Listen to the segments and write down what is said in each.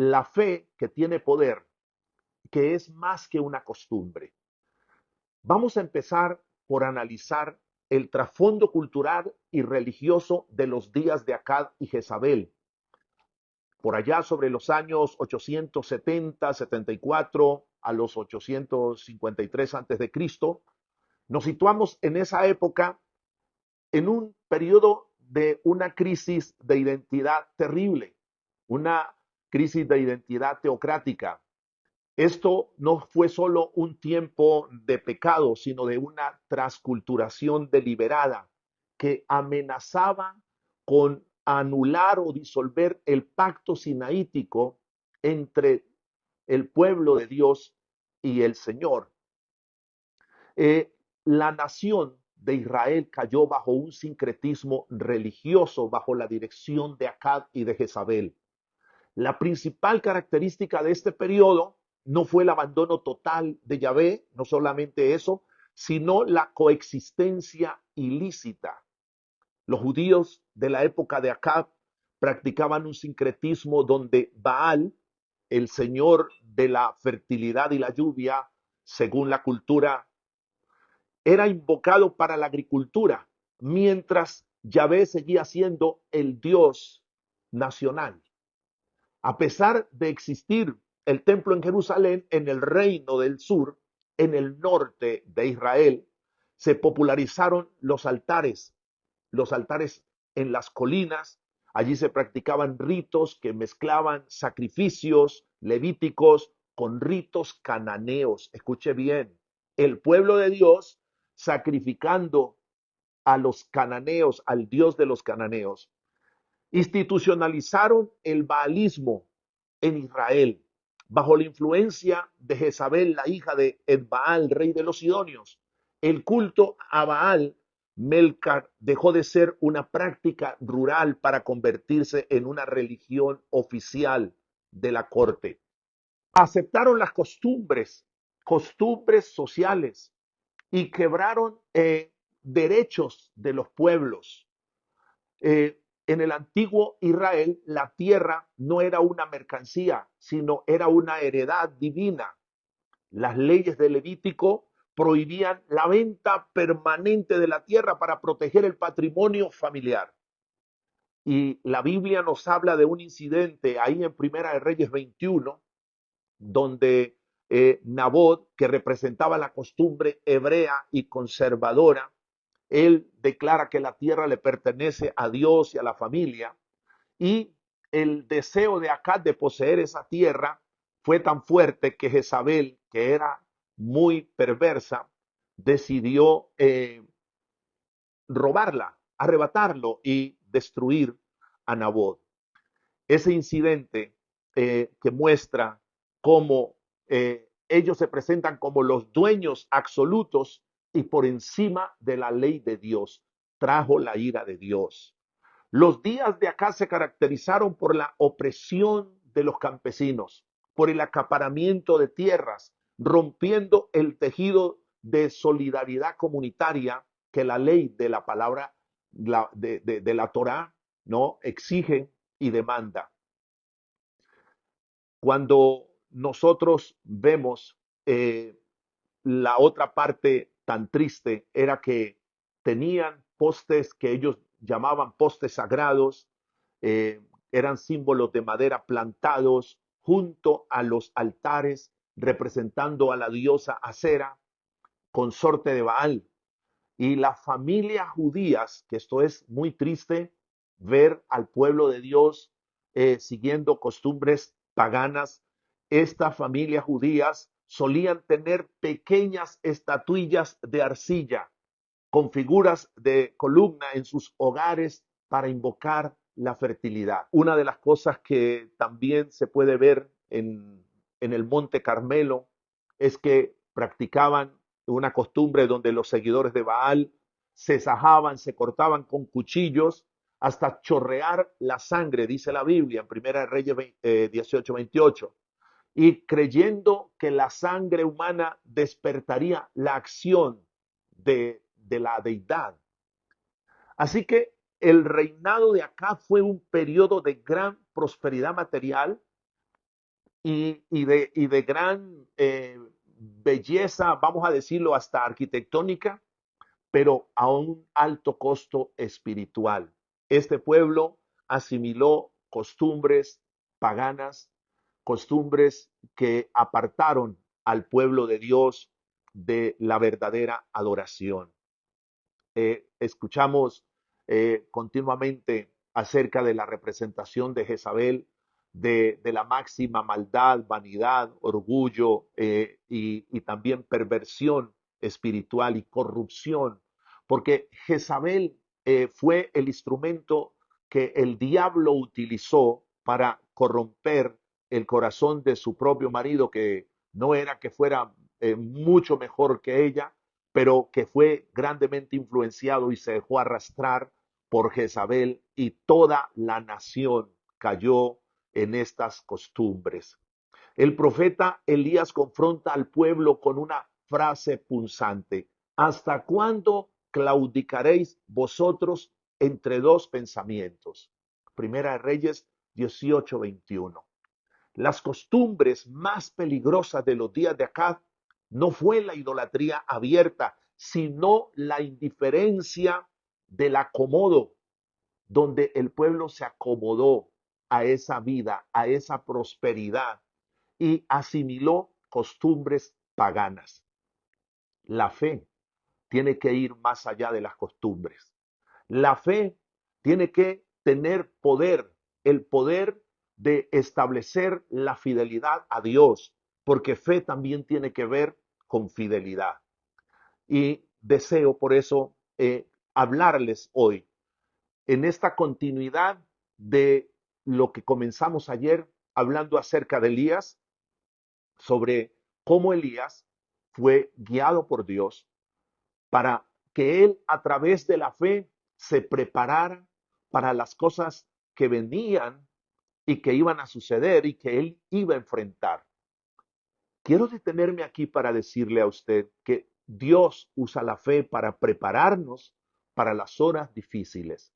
la fe que tiene poder, que es más que una costumbre. Vamos a empezar por analizar el trasfondo cultural y religioso de los días de Acab y Jezabel, por allá sobre los años 870-74 a los 853 antes de Cristo. Nos situamos en esa época en un periodo de una crisis de identidad terrible, una crisis de identidad teocrática. Esto no fue solo un tiempo de pecado, sino de una transculturación deliberada que amenazaba con anular o disolver el pacto sinaítico entre el pueblo de Dios y el Señor. La nación de Israel cayó bajo un sincretismo religioso, bajo la dirección de Acab y de Jezabel. La principal característica de este periodo no fue el abandono total de Yahvé, no solamente eso, sino la coexistencia ilícita. Los judíos de la época de Acab practicaban un sincretismo donde Baal, el señor de la fertilidad y la lluvia, según la cultura, era invocado para la agricultura, mientras Yahvé seguía siendo el Dios nacional. A pesar de existir el templo en Jerusalén, en el reino del sur, en el norte de Israel, se popularizaron los altares en las colinas. Allí se practicaban ritos que mezclaban sacrificios levíticos con ritos cananeos. Escuche bien, el pueblo de Dios sacrificando a los cananeos, al Dios de los cananeos. Institucionalizaron el baalismo en Israel bajo la influencia de Jezabel, la hija de Edbaal, rey de los Sidonios. El culto a Baal Melcar dejó de ser una práctica rural para convertirse en una religión oficial de la corte. Aceptaron las costumbres sociales y quebraron derechos de los pueblos. En el antiguo Israel, la tierra no era una mercancía, sino era una heredad divina. Las leyes de Levítico prohibían la venta permanente de la tierra para proteger el patrimonio familiar. Y la Biblia nos habla de un incidente ahí en Primera de Reyes 21, donde Nabot, que representaba la costumbre hebrea y conservadora, él declara que la tierra le pertenece a Dios y a la familia, y el deseo de Acab de poseer esa tierra fue tan fuerte que Jezabel, que era muy perversa, decidió robarla, arrebatarlo y destruir a Nabot. Ese incidente que muestra cómo ellos se presentan como los dueños absolutos y por encima de la ley de Dios, trajo la ira de Dios. Los días de acá se caracterizaron por la opresión de los campesinos, por el acaparamiento de tierras, rompiendo el tejido de solidaridad comunitaria que la ley de la palabra de la Torá no exige y demanda. Cuando nosotros vemos la otra parte tan triste era que tenían postes que ellos llamaban postes sagrados, eran símbolos de madera plantados junto a los altares representando a la diosa Acera, consorte de Baal. Y las familias judías, que esto es muy triste, ver al pueblo de Dios siguiendo costumbres paganas, estas familias judías solían tener pequeñas estatuillas de arcilla con figuras de columna en sus hogares para invocar la fertilidad. Una de las cosas que también se puede ver en el Monte Carmelo es que practicaban una costumbre donde los seguidores de Baal se sajaban, se cortaban con cuchillos hasta chorrear la sangre, dice la Biblia en Primera de Reyes 18:28, y creyendo que la sangre humana despertaría la acción de la deidad. Así que el reinado de Acab fue un periodo de gran prosperidad material, y de gran belleza, vamos a decirlo, hasta arquitectónica, pero a un alto costo espiritual. Este pueblo asimiló costumbres paganas, costumbres que apartaron al pueblo de Dios de la verdadera adoración. Escuchamos continuamente acerca de la representación de Jezabel, de la máxima maldad, vanidad, orgullo y también perversión espiritual y corrupción, porque Jezabel fue el instrumento que el diablo utilizó para corromper el corazón de su propio marido, que no era que fuera mucho mejor que ella, pero que fue grandemente influenciado y se dejó arrastrar por Jezabel, y toda la nación cayó en estas costumbres. El profeta Elías confronta al pueblo con una frase punzante: ¿hasta cuándo claudicaréis vosotros entre dos pensamientos? Primera de Reyes 18:21. Las costumbres más peligrosas de los días de acá no fue la idolatría abierta, sino la indiferencia del acomodo, donde el pueblo se acomodó a esa vida, a esa prosperidad, y asimiló costumbres paganas. La fe tiene que ir más allá de las costumbres. La fe tiene que tener poder, el poder de establecer la fidelidad a Dios, porque fe también tiene que ver con fidelidad. Y deseo por eso hablarles hoy en esta continuidad de lo que comenzamos ayer hablando acerca de Elías, sobre cómo Elías fue guiado por Dios para que él a través de la fe se preparara para las cosas que venían y que iban a suceder y que él iba a enfrentar. Quiero detenerme aquí para decirle a usted que Dios usa la fe para prepararnos para las horas difíciles.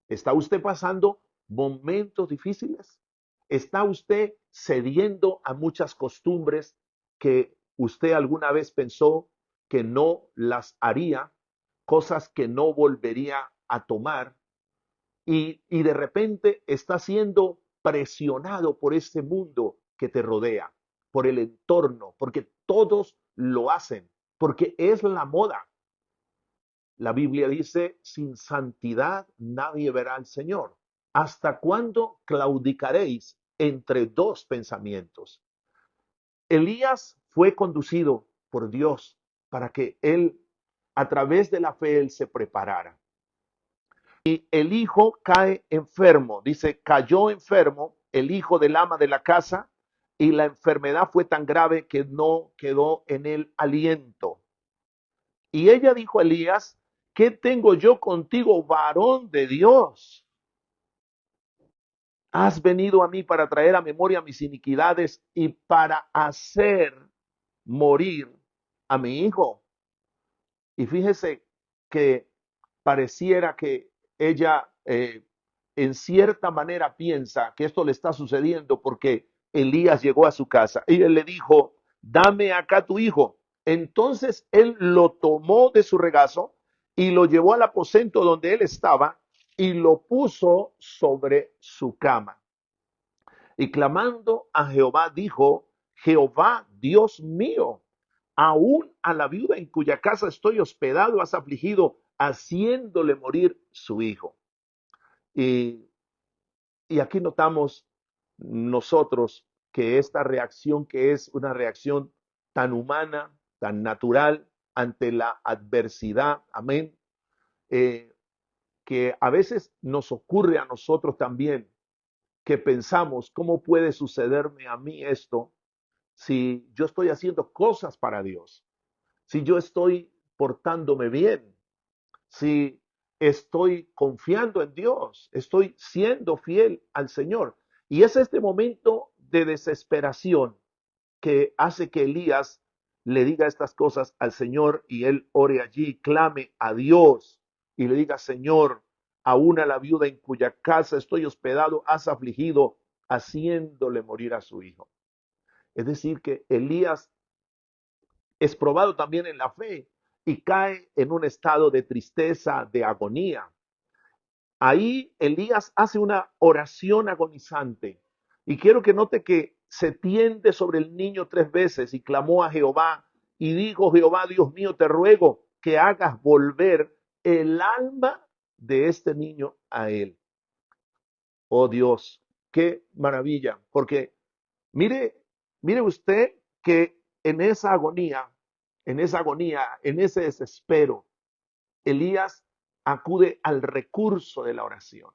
¿Está usted pasando momentos difíciles? ¿Está usted cediendo a muchas costumbres que usted alguna vez pensó que no las haría, cosas que no volvería a tomar, y de repente está siendo presionado por este mundo que te rodea, por el entorno, porque todos lo hacen, porque es la moda? La Biblia dice: sin santidad nadie verá al Señor. ¿Hasta cuándo claudicaréis entre dos pensamientos? Elías fue conducido por Dios para que él, a través de la fe, él se preparara. Y el hijo cae enfermo, dice, cayó enfermo el hijo del ama de la casa, y la enfermedad fue tan grave que no quedó en él aliento. Y ella dijo a Elías: ¿qué tengo yo contigo, varón de Dios? Has venido a mí para traer a memoria mis iniquidades y para hacer morir a mi hijo. Y fíjese que pareciera que ella en cierta manera piensa que esto le está sucediendo porque Elías llegó a su casa y él le dijo: dame acá tu hijo. Entonces él lo tomó de su regazo y lo llevó al aposento donde él estaba y lo puso sobre su cama. Y clamando a Jehová dijo: Jehová, Dios mío, aún a la viuda en cuya casa estoy hospedado has afligido, haciéndole morir su hijo. Y, y aquí notamos nosotros que esta reacción, que es una reacción tan humana, tan natural ante la adversidad, amén, que a veces nos ocurre a nosotros también, que pensamos: ¿cómo puede sucederme a mí esto si yo estoy haciendo cosas para Dios? Si yo estoy portándome bien, si estoy confiando en Dios, estoy siendo fiel al Señor. Y es este momento de desesperación que hace que Elías le diga estas cosas al Señor, y él ore allí, clame a Dios y le diga: Señor, aún a la viuda en cuya casa estoy hospedado has afligido, haciéndole morir a su hijo. Es decir, que Elías es probado también en la fe y cae en un estado de tristeza, de agonía. Ahí Elías hace una oración agonizante. Y quiero que note que se tiende sobre el niño 3 veces y clamó a Jehová. Y dijo Jehová, Dios mío, te ruego que hagas volver el alma de este niño a él. Oh Dios, qué maravilla. Porque mire, mire usted que en ese desespero, Elías acude al recurso de la oración.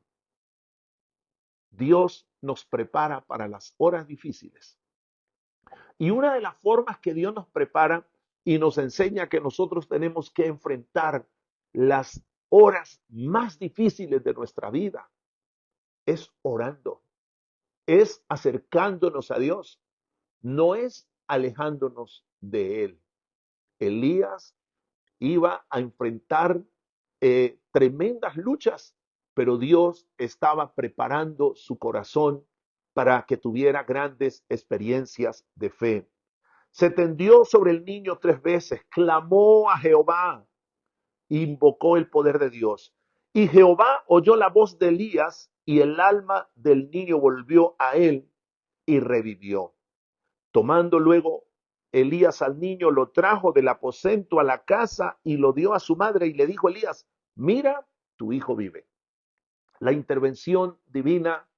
Dios nos prepara para las horas difíciles. Y una de las formas que Dios nos prepara y nos enseña que nosotros tenemos que enfrentar las horas más difíciles de nuestra vida es orando, es acercándonos a Dios, no es alejándonos de Él. Elías iba a enfrentar tremendas luchas, pero Dios estaba preparando su corazón para que tuviera grandes experiencias de fe. Se tendió sobre el niño 3 veces, clamó a Jehová, invocó el poder de Dios. Y Jehová oyó la voz de Elías y el alma del niño volvió a él y revivió. Tomando luego Elías al niño, lo trajo del aposento a la casa y lo dio a su madre y le dijo Elías, mira, tu hijo vive. La intervención divina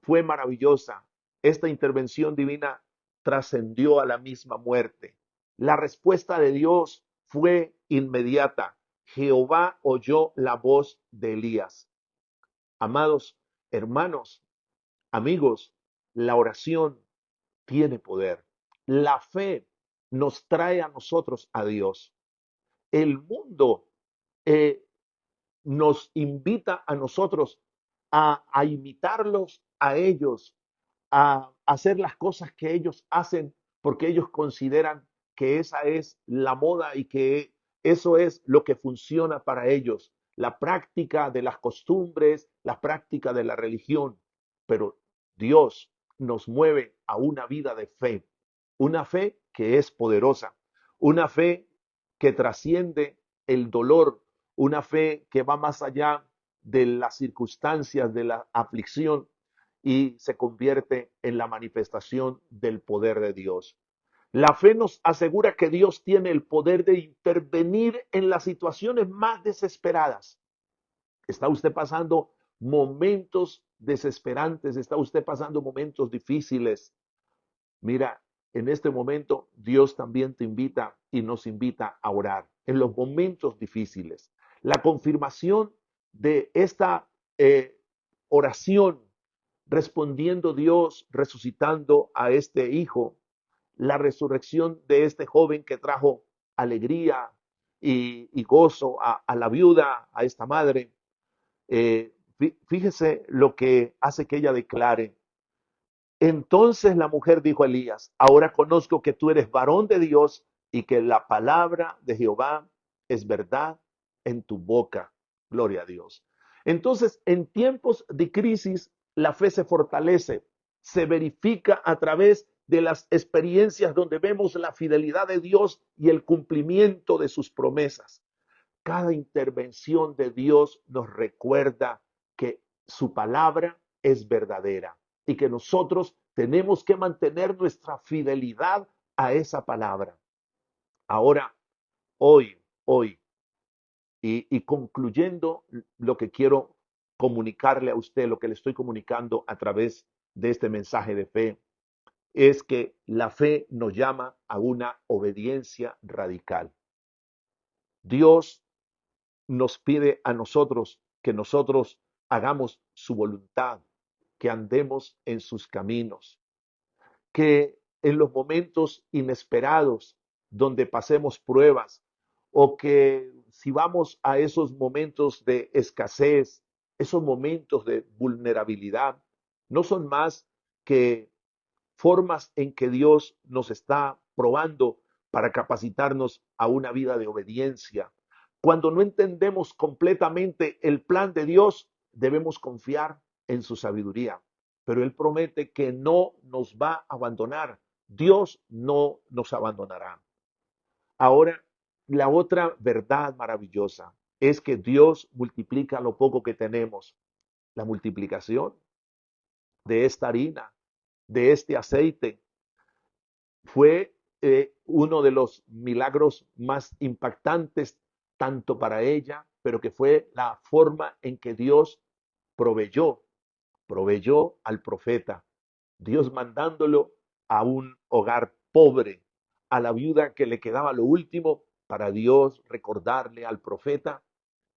fue maravillosa. Esta intervención divina trascendió a la misma muerte. La respuesta de Dios fue inmediata. Jehová oyó la voz de Elías. Amados hermanos, amigos, la oración tiene poder. La fe nos trae a nosotros a Dios. El mundo eh, nos invita a nosotros a imitarlos a ellos, a hacer las cosas que ellos hacen porque ellos consideran que esa es la moda y que eso es lo que funciona para ellos, la práctica de las costumbres, la práctica de la religión. Pero Dios nos mueve a una vida de fe, una fe que es poderosa, una fe que trasciende el dolor, una fe que va más allá de las circunstancias, de la aflicción y se convierte en la manifestación del poder de Dios. La fe nos asegura que Dios tiene el poder de intervenir en las situaciones más desesperadas. ¿Está usted pasando momentos desesperantes? ¿Está usted pasando momentos difíciles? Mira, en este momento Dios también te invita y nos invita a orar en los momentos difíciles. La confirmación de esta oración, respondiendo Dios, resucitando a este hijo, la resurrección de este joven que trajo alegría y gozo a la viuda, a esta madre. Fíjese lo que hace que ella declare. Entonces la mujer dijo a Elías, ahora conozco que tú eres varón de Dios y que la palabra de Jehová es verdad en tu boca. Gloria a Dios. Entonces, en tiempos de crisis, la fe se fortalece, se verifica a través de las experiencias donde vemos la fidelidad de Dios y el cumplimiento de sus promesas. Cada intervención de Dios nos recuerda que su palabra es verdadera y que nosotros tenemos que mantener nuestra fidelidad a esa palabra. Ahora, hoy, y concluyendo lo que quiero comunicarle a usted, lo que le estoy comunicando a través de este mensaje de fe, es que la fe nos llama a una obediencia radical. Dios nos pide a nosotros que nosotros hagamos su voluntad, que andemos en sus caminos, que en los momentos inesperados donde pasemos pruebas o que si vamos a esos momentos de escasez, esos momentos de vulnerabilidad, no son más que formas en que Dios nos está probando para capacitarnos a una vida de obediencia. Cuando no entendemos completamente el plan de Dios, debemos confiar en su sabiduría. Pero Él promete que no nos va a abandonar, Dios no nos abandonará. Ahora, la otra verdad maravillosa es que Dios multiplica lo poco que tenemos. La multiplicación de esta harina, de este aceite, fue uno de los milagros más impactantes tanto para ella, pero que fue la forma en que Dios proveyó, proveyó al profeta, Dios mandándolo a un hogar pobre, a la viuda que le quedaba lo último, para Dios recordarle al profeta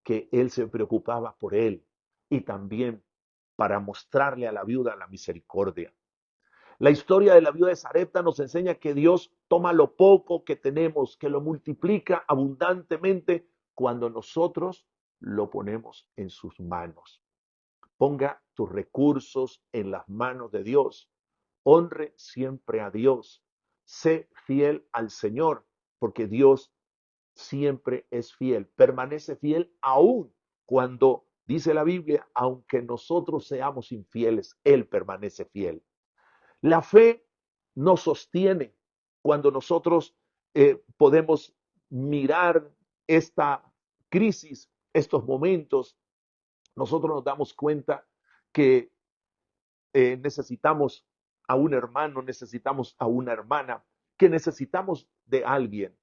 que él se preocupaba por él y también para mostrarle a la viuda la misericordia. La historia de la viuda de Sarepta nos enseña que Dios toma lo poco que tenemos, que lo multiplica abundantemente cuando nosotros lo ponemos en sus manos. Ponga tus recursos en las manos de Dios. Honre siempre a Dios. Sé fiel al Señor, porque Dios siempre es fiel. Permanece fiel aún cuando, dice la Biblia, aunque nosotros seamos infieles, Él permanece fiel. La fe nos sostiene cuando nosotros podemos mirar esta crisis, estos momentos. Nosotros nos damos cuenta que necesitamos a un hermano, necesitamos a una hermana, que necesitamos de alguien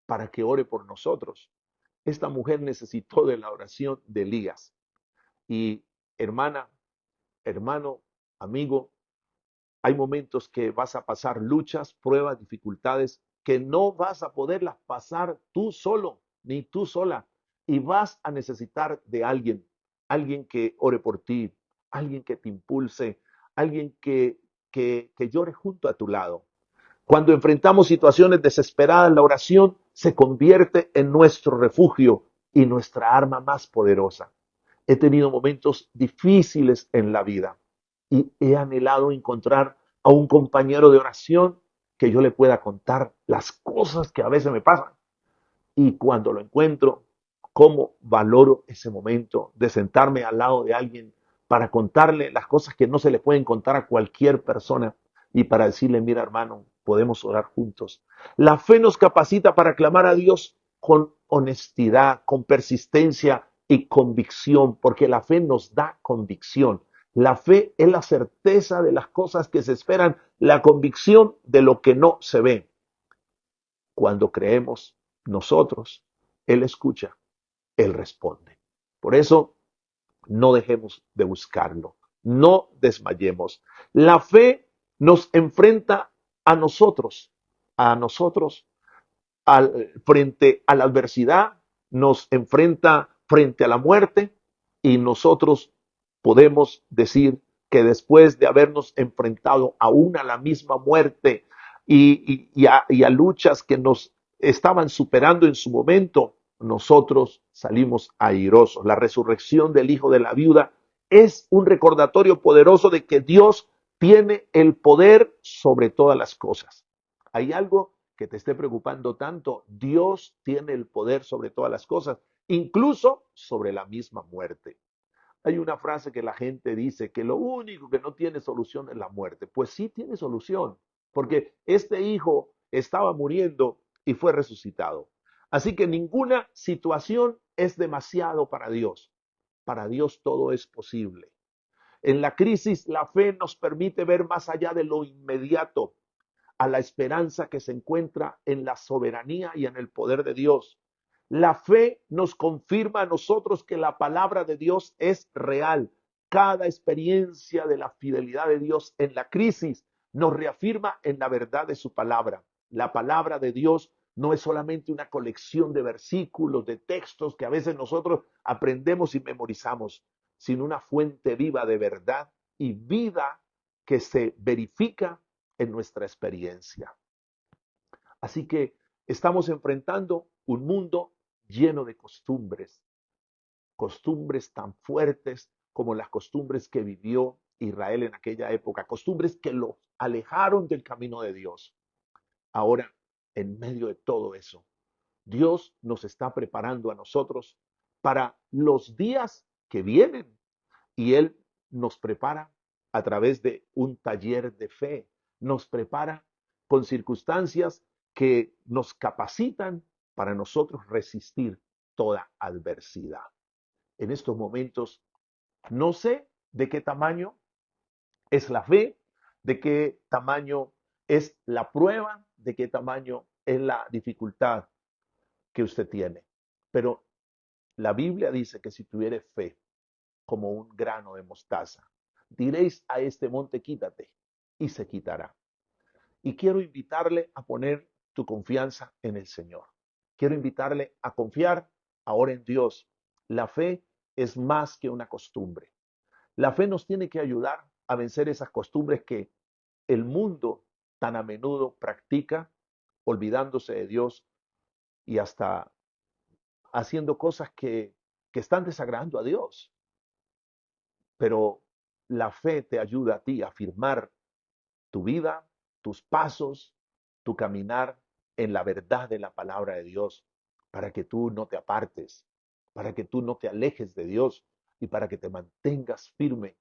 para que ore por nosotros. Esta mujer necesitó de la oración de Elías. Y hermana, hermano, amigo, hay momentos que vas a pasar luchas, pruebas, dificultades que no vas a poderlas pasar tú solo, ni tú sola. Y vas a necesitar de alguien, alguien que ore por ti, alguien que te impulse, alguien que llore junto a tu lado. Cuando enfrentamos situaciones desesperadas, la oración se convierte en nuestro refugio y nuestra arma más poderosa. He tenido momentos difíciles en la vida y he anhelado encontrar a un compañero de oración que yo le pueda contar las cosas que a veces me pasan. Y cuando lo encuentro, cómo valoro ese momento de sentarme al lado de alguien para contarle las cosas que no se le pueden contar a cualquier persona y para decirle, mira hermano, podemos orar juntos. La fe nos capacita para clamar a Dios con honestidad, con persistencia y convicción, porque la fe nos da convicción. La fe es la certeza de las cosas que se esperan, la convicción de lo que no se ve. Cuando creemos nosotros, Él escucha, Él responde. Por eso, no dejemos de buscarlo, no desmayemos. La fe nos enfrenta a nosotros frente a la adversidad, nos enfrenta frente a la muerte y nosotros podemos decir que después de habernos enfrentado aún a la misma muerte y a luchas que nos estaban superando en su momento, nosotros salimos airosos. La resurrección del hijo de la viuda es un recordatorio poderoso de que Dios tiene el poder sobre todas las cosas. Hay algo que te esté preocupando tanto. Dios tiene el poder sobre todas las cosas, incluso sobre la misma muerte. Hay una frase que la gente dice que lo único que no tiene solución es la muerte. Pues sí tiene solución, porque este hijo estaba muriendo y fue resucitado. Así que ninguna situación es demasiado para Dios. Para Dios todo es posible. En la crisis, la fe nos permite ver más allá de lo inmediato, a la esperanza que se encuentra en la soberanía y en el poder de Dios. La fe nos confirma a nosotros que la palabra de Dios es real. Cada experiencia de la fidelidad de Dios en la crisis nos reafirma en la verdad de su palabra. La palabra de Dios no es solamente una colección de versículos, de textos que a veces nosotros aprendemos y memorizamos, sino una fuente viva de verdad y vida que se verifica en nuestra experiencia. Así que estamos enfrentando un mundo lleno de costumbres, costumbres tan fuertes como las costumbres que vivió Israel en aquella época, costumbres que lo alejaron del camino de Dios. Ahora, en medio de todo eso, Dios nos está preparando a nosotros para los días que vienen y Él nos prepara a través de un taller de fe, nos prepara con circunstancias que nos capacitan para nosotros resistir toda adversidad. En estos momentos, no sé de qué tamaño es la fe, de qué tamaño es la prueba, de qué tamaño es la dificultad que usted tiene. Pero la Biblia dice que si tuviere fe como un grano de mostaza, diréis a este monte, quítate, y se quitará. Y quiero invitarle a poner tu confianza en el Señor. Quiero invitarle a confiar ahora en Dios. La fe es más que una costumbre. La fe nos tiene que ayudar a vencer esas costumbres que el mundo tan a menudo practica, olvidándose de Dios y hasta haciendo cosas que están desagradando a Dios. Pero la fe te ayuda a ti a afirmar tu vida, tus pasos, tu caminar en la verdad de la palabra de Dios, para que tú no te apartes, para que tú no te alejes de Dios y para que te mantengas firme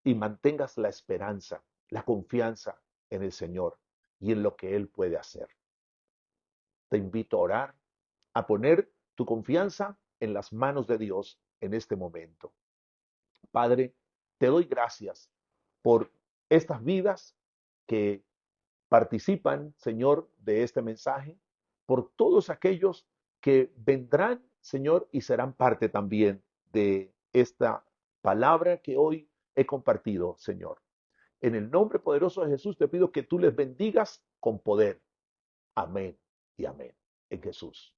y mantengas la esperanza, la confianza en el Señor y en lo que Él puede hacer. Te invito a orar, a poner tu confianza en las manos de Dios en este momento. Padre, te doy gracias por estas vidas que participan, Señor, de este mensaje, por todos aquellos que vendrán, Señor, y serán parte también de esta palabra que hoy he compartido, Señor. En el nombre poderoso de Jesús te pido que tú les bendigas con poder. Amén y amén. En Jesús.